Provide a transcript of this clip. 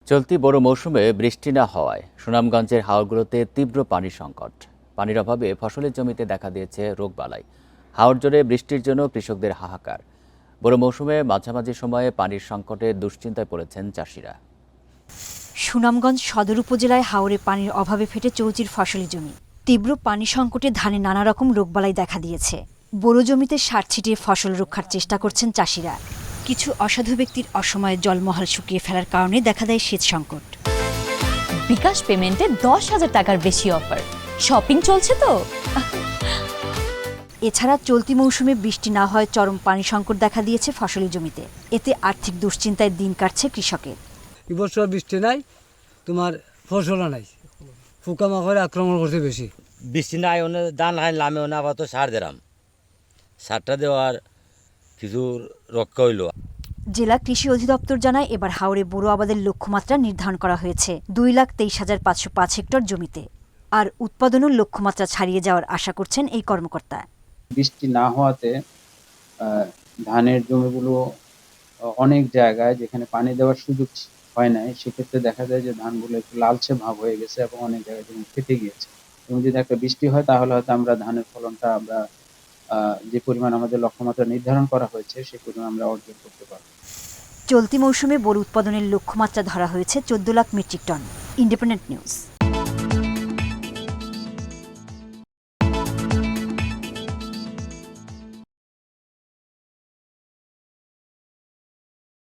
চলতি বড় মৌসুমে বৃষ্টি না হওয়ায় সুনামগঞ্জের হাওরগুলোতে তীব্র পানির সংকট। পানির অভাবে ফসলের জমিতে দেখা দিয়েছে রোগবালাই। হাওর জোরে বৃষ্টির জন্য কৃষকদের হাহাকার। বড় মৌসুমে মাঝামাঝি সময়ে পানির সংকটে দুশ্চিন্তায় পড়েছেন চাষিরা। সুনামগঞ্জ সদর উপজেলায় হাওরে পানির অভাবে ফেটে চৌচির ফসলি জমি। তীব্র পানি সংকটে ধানে নানা রকম রোগবালাই দেখা দিয়েছে। বড় জমিতে সার ছিটিয়ে ফসল রক্ষার চেষ্টা করছেন চাষিরা। কিছু অসাধু ব্যক্তির অসময়ে জলমহল শুকিয়ে ফেলার কারণে দেখা দেয় শীত সংকট। বিকাশ পেমেন্টে 10,000 টাকার বেশি অফার। শপিং চলছে তো। এছাড়া চলতি মৌসুমে বৃষ্টি না হয় চরম পানি সংকট দেখা দিয়েছে ফসলি জমিতে। এতে আর্থিক দুশ্চিন্তায় দিন কাটছে কৃষকের। এবছর বৃষ্টি নাই, তোমার ফসলও নাই, পোকামাকড়ে আক্রমণ করছে বেশি। বৃষ্টি নাই ওনে ধান খাই লামে ওনা কত সার দিলাম, সারটা দেওয়ার কিছু রক্ষা হইল। জেলা কৃষি অধিদপ্তর জানায় এবার হাওরে বোরো আবাদের লক্ষ্যমাত্রা নির্ধারণ করা হয়েছে 2,23,505 হেক্টর জমিতে। আর উৎপাদনের লক্ষ্যমাত্রা ছাড়িয়ে যাওয়ার আশা করছেন এই কর্মকর্তা। বৃষ্টি না হওয়াতে ধানের জমিগুলো অনেক জায়গায় যেখানে পানি দেওয়ার সুযোগ হয় নাই, সেক্ষেত্রে দেখা যায় যে ধানগুলো একটু লালচে ভাব হয়ে গেছে এবং অনেক জায়গায় যেমন ফেটে গিয়েছে। এবং যদি একটা বৃষ্টি হয় তাহলে হয়তো আমরা ধানের ফলনটা আমরা যে পরিমাণ আমাদের লক্ষ্যমাত্রা নির্ধারণ করা হয়েছে সেই পরিমাণ আমরা অর্জন করতে পারব। চলতি মৌসুমে বোরো উৎপাদনের লক্ষ্যমাত্রা ধরা হয়েছে 14 lakh metric ton. Independent news.